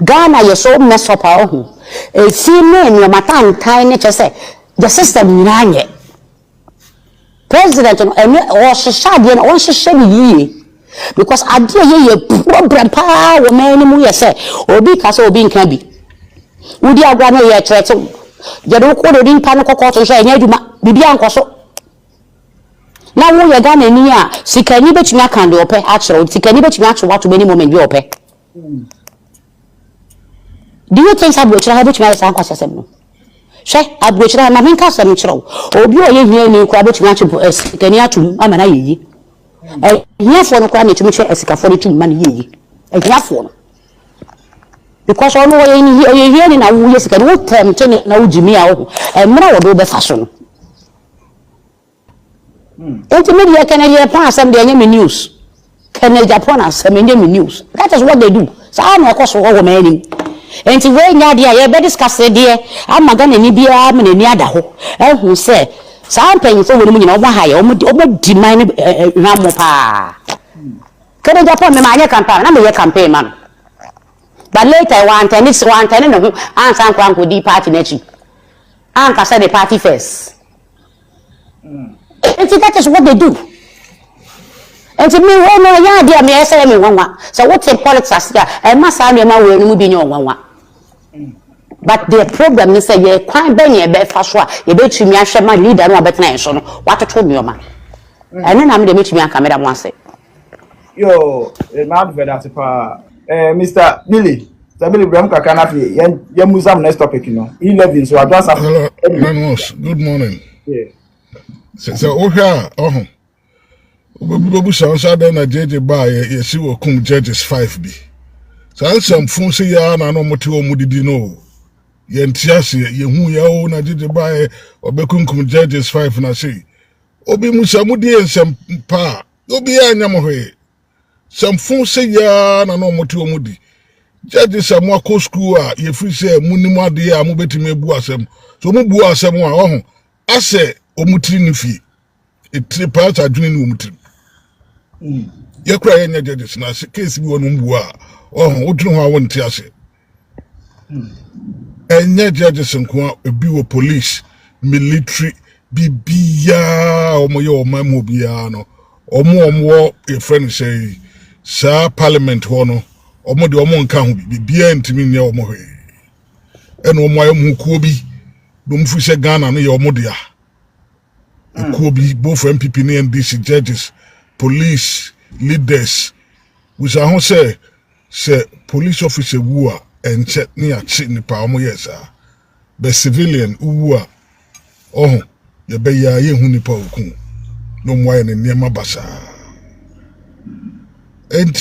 Ghana ye so mess up ahu e fi me enuama tantan ne che say the system nyanye president o shishade na o shishade yi because ade ye problem pa wo man mu ye say obi ka say obi nka bi wudi agwa na ye threat je do ko do din pa no kokko so enya aduma bibia nkoso na wo ye Ghana ni a sikani betumi aka de ope a kire sikani betumi acho wato beni moment bi ope do you think Abronye ha betumi asa nkwasa sem no she Abronye na minka sem kire obi o ye hia ni kwa betumi acho sikani atum ama na yeyi hiafo no kwa na etumi che esikafo no tum ma na yeyi hiafo no because ono wo ye hia ni na wo ye sikani wo tem tene na wo jimi a wo emra wo do be fa so no enti media KenAgyapong asem de anya me news KenAgyapong asem anya me news that is what they do sa na ekoso wo mani enti we nya dia ye be discuss de amaga na ni bia me na ni ada ho ehun se sa mpanyifo woni mu nyina obo ha ye obo demand hwamo pa KenAgyapong me ma nya campaign na me ye campaign man but later one time no answer kwanko di party na chi anka say the party first and that is what they do. And to me, oh no, yeah, dear me, I say me one. So what's in politics? I must have your man will be your one. But the problem is that you quite benny a bed for sure. You bet me, I share my leader, no better nation. What to told me, man. And then I'm the meeting me and camera once. Yo, not very that's Mr. Billy. Billy Bramka Kanafi, yan Musam next topic, you know. 11, so AdwoaSarfo. Good morning. Yeah. So, oh, Babu sounds out there na JJ by ye see wo kum judges 5B. So ansem fun se ya na no moti o mudidi no. Ye ntiase ye hu ya o na JJ by obekunkum judges 5 na say. Obi musa mudi ensem pa. Obi anya mo hwe. Sem fun se ya na no moti o mudi. Judges amwa ko school a ye free say munimu ade a mo betime bu asem. So mo bu asem a ho ase omutiri ni fi. Etri part adwene ni omutiri. You cry in your judges now, case we won't war. Oh, what do I want to say? And your judges and be police, military, bibia, or my mobiano, or more, a friend say, Sir Parliament Hono, or more the Omon can be behind to me near Mohe. And o my Mukobi, don't fish a gun on your modia. Kobi, both MPP and DC judges. Police leaders, which I say police officer who are and check near chitney palmo yes, the civilian who are oh, the bay ye hunipo no wine in near Mabasa. And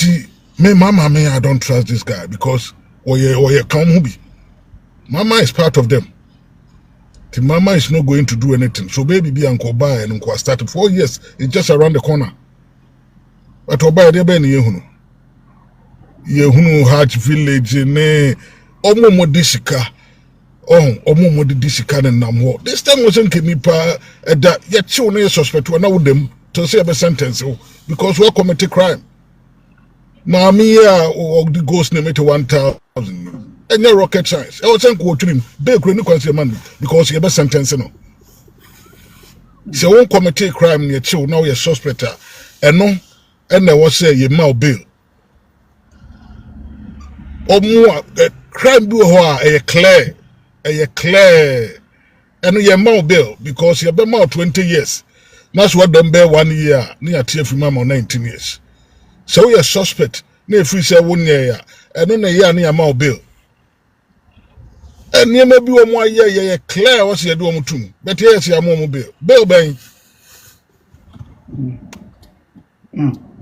me, mama, me, I don't trust this guy because or ye come hubi. Mama is part of them. The mama is not going to do anything. So baby be uncle buy and uncle started 4 years, it's just around the corner. But oba de ben yehunu Hatch village ne omo modisika omo modisika ne namho this time wasn't kenipa that yet you no suspect na with them to say a sentence because we commit crime mami ya or the ghost name it 1,000 and no rocket science I was saying go to him they could no man because you be sentence no so won't commit crime yet you now you suspect and no. And I was say ye mau bill. Or more crime do a clear, and ye mau bill because ye been out 20 years. That's what them bear 1 year near TF Mama 19 years. So ye suspect near free say 1 year and then a year near mau bill. And ye may be 1 more year ye clear what's ye do too. But yes, ye more bill. Bill bang.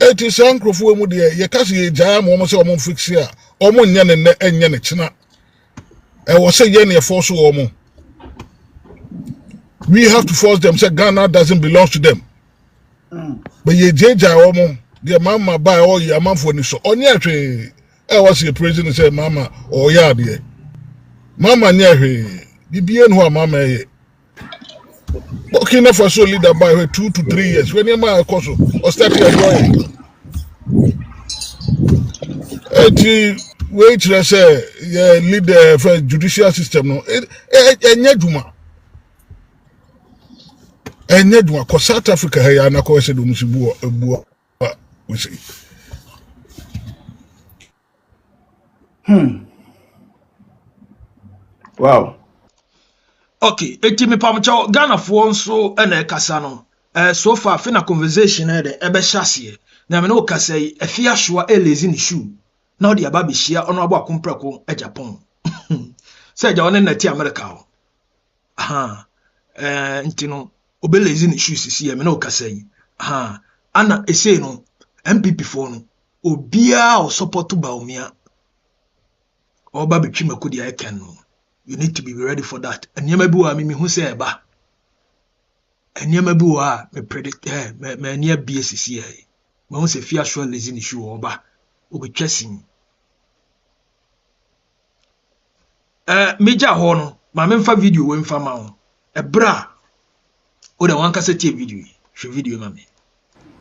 It is uncle for mu de ye kasi ye jam omo se omo fix here omo nya ne enya ne china e wo se ye ne force omo we have to force them say Ghana doesn't belong to them but ye jeja omo de mama buy all your man for ni so onye atwe e was the president say mama o ya de mama nya hwe bibie no mama ye okay, for so leader by 2 to 3 years. When you are also or start your drawing. Wait, let's say, lead the judicial system. No, Neduma, because South Africa, hey, and of course, we see. Wow. Okay, eti me pamcha Ghana fo nso na kasa no. So far fina conversation de ebe hyase. Na me no kasa yi afi ahwa elezi ni shoe. Na odi aba be hia ono abo akomprako Japan. Say ja one na ti America ho. Aha. Nti no obelezi ni shoe sisi me no kasa yi. Aha. Ana ese no MPP fo no obia o support ba omia. Oba betwi makodi eken no. You need to be ready for that. And you may be me who say ba. And you may be me predict me near BSC. Me who say fear sure lazy issue or ba. Will be chasing. Meja ho no ma memfa video we mfa ma ho ebra o de wan ka se tie video hwe video ma me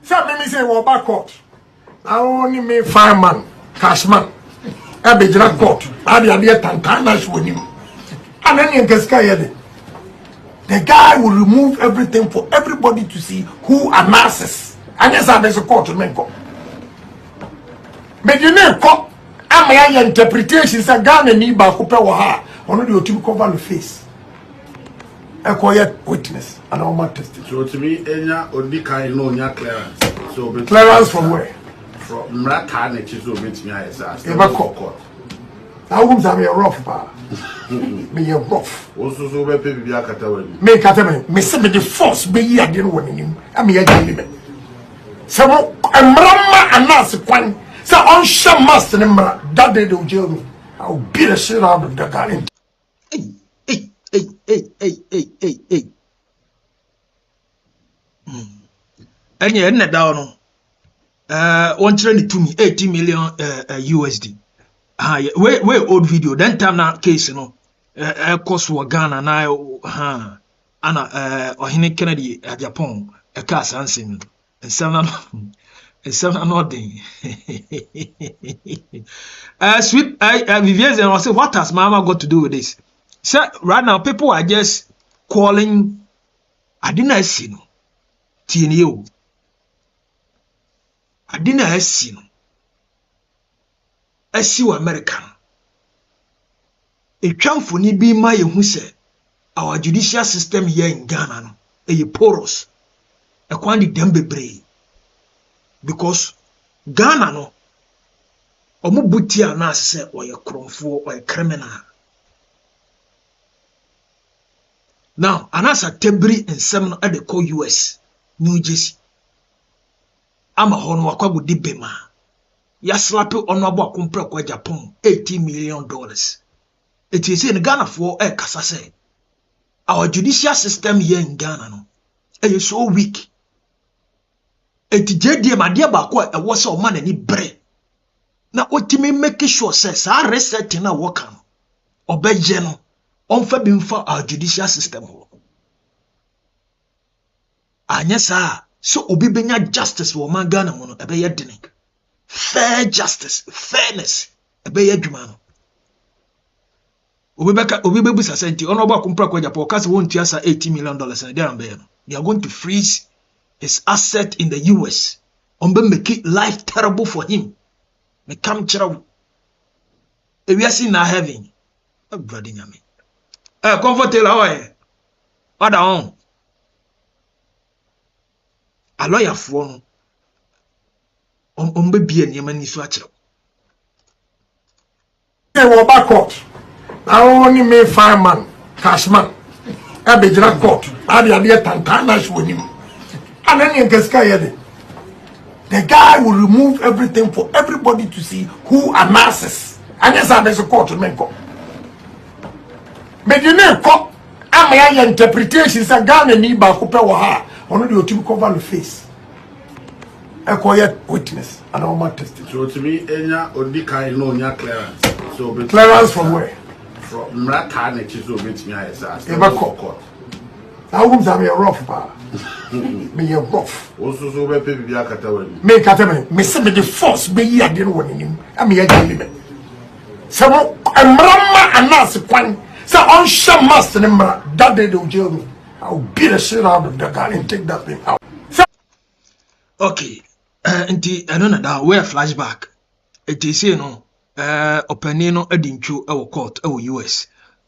say me say wo back court na only me fireman cashman e be jira court ade ade tantana shwonim anani ngeska yede the guy will remove everything for everybody to see who announces and yes there's a court to make but you know court am ya interpretation say Ghana ni ba ko pe wo ha ono de otim cover the face a quiet witness and all my testimony. So to me, enya odi kan no nya clearance. So clearance from where? From Mraka na chizo bit me ayesa. Eba court. Now who's am rough pa? Me you rough. Also so be pe bibia kata wani. Me kata me say me the force be yi ade no woni nim. Am ya gani me. So emrama anas kwan say on sham master ne mra that day they jail me. I'll beat the shit out of the guy. Hey. Enye nne da no. One trend to me 80 million USD. We old video. Then time na case no. Cost wa Ghana na ana ohine KenAgyapong cast answer. And seven nothing. Sweet Vivian and I say, what has Mama got to do with this? So right now people are just calling I didn't see no TNU. I didn't see no I see American. A champ ni be my who say our judicial system here in Ghana no a porous a quantity dembe because Ghana no omubutia na say or a cromfo or a criminal. Now, anasa tebri and seven at the US, New Jersey. I'm a hono wakwabu di bema. Ya slappy honorable compre kwa Japan, $80 million. It is in Ghana for a kasase. Our judicial system here in Ghana no, is so weak. It JD my dear bakwa a was of man any bre. Now what me make sure says I reset in a worker obey general. Onfa bimfa our judicial system ho anya sa so obi benya justice wo man Ghana mo no ebe ye dene fair justice fairness ebe ye dwuma no obi bebu sasenti ono ba kumpra kwa Japan kasi won tua $80 million and they am no they are going to freeze his asset in the US on be make life terrible for him me come chira e we are seeing na heaven brother nyame comfortable order on a lawyer for on baby and yamani swatcher. They were back court. Now only me fireman, cashman, a be jira court. I did tantana shwonim. And then you can sky the guy will remove everything for everybody to see who announces. And yes, there's a court to make up. But you know, am ya interpretation say Ghana ni ba ko pe wo ha ono de otim cover the face a quiet witness and all my testimony. So to me enya odi kan no nya clearance. So clearance from where? From Mraka na chizo bit me ayesa. Eba court. Now who's am rough pa? Me you rough. Also so be pe bibia kata wani. Me kata me say me the force be yi ade no woni nim. Am ya gani me. So emrama anas kwan say on sham master number that day they'll jail me. I'll beat the shit out of the guy and take that thing out. Okay. Inti I don't know that where flashback. It is you know openino edinchu e court e US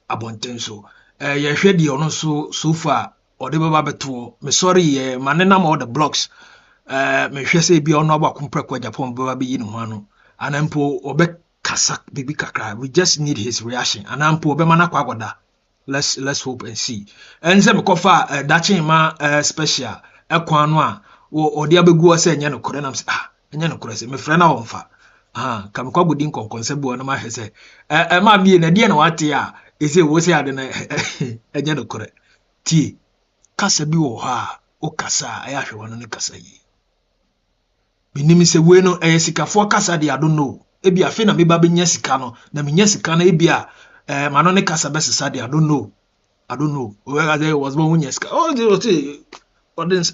abonten so ye hwe de ono so far ode baba beto me sorry ye manena ma all the blocks me hwe say bi ono abakompre kwa Japan baba be yi ne ho ano anampo obe kasa bibi kakra. We just need his reaction anampo obe mana kwa goda. Let's hope and see. Enze me kofa dachi ma special ekwan no a ode abegu o se nya no kore nam se nya no kore se me frɛ na wonfa kam kwa budi nkonkonse bu no ma hwese ma bie na die na wate a ese wo se ade na enya no kore tie kasa bi wo ha o kasa aya hwe wono ne kasa yi minimi se we no sikafo kasa de I don't know ebi afi na me ba benya sika no na menya sika na ebi a manone kasa best sadi I don't know where there was one yeska oh they audience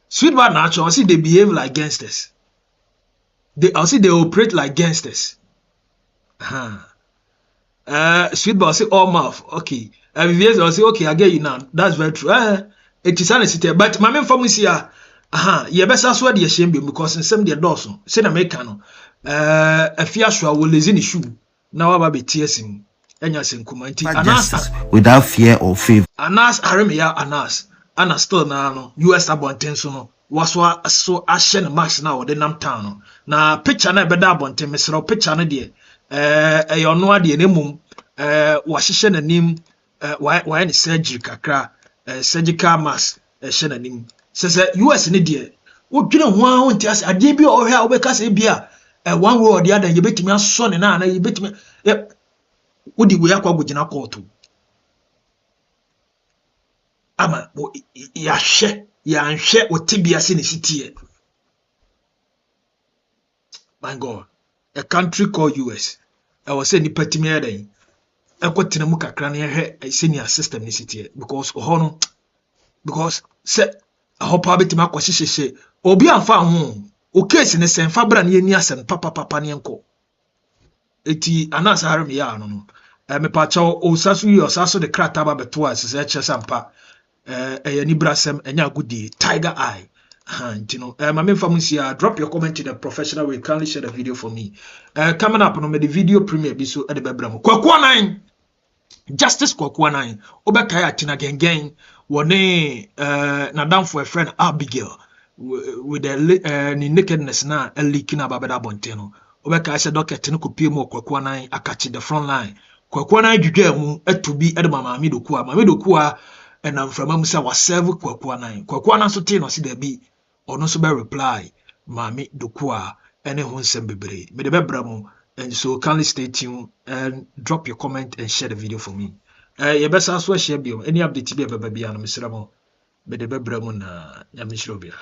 sweet bad natural see they behave like gangsters they operate like gangsters sweet bad say all mouth okay yes I say okay I get you now that's very true it is honest but my main family here ye besa so de shame because nsem de dɔso say na make no afia so will lazy ni shoe na wa ba be tiesim enya senkuma nti anas without fear or favor anas Aremeyaw anas still na no US abonten so no waso so ahye ne max na wode nam town no na picture na beda abonten mesro picture no de eyono ade ne mum wahye nanim why ne surgery kakra surgical mask hye nanim se US ne de wo dwene ho a wonti ase ade bi o hwe a wo be kasa bia one way or the other you betimi aso ne na you betimi wodi we akwa gogina court ama ya nhwe otibia se ne sitie my god a country called US I was saying ni patimi eden ekotena mu kakra na hwe senior system ne sitie because no because se ahopa betimi akwahyehyehye obi amfa ho o case ne sen fabra ne ni asem papa ne enko eti anas Aremeyaw no me pa chawo o sasu yi o sasu de krata ba beto asese eche sampa yani brasem enya gudi tiger eye ntino ma me fam sia drop your comment in the professional way kindly share the video for me coming up no me the video premiere bi so e de bebra mo kwakwa nan justice kwakwa nan obeka ya tina gengen woni na damfo a friend Abigail with the nakedness na leaking about that bonteno obeka say docket no kopie mo kwakwa nan akachi the front line kwakwa nan dwudwa mu atubi e de mama medoku a enam frama mu say wa serve kwakwa nan so te no se da bi ono so be reply mama doku a ene ho nsem bebre me de bebra mu and so kindly stay tuned and drop your comment and share the video for me ye besa so share bio any update bi e baba bia no mesra mo me de bebra mu na ya mesra bia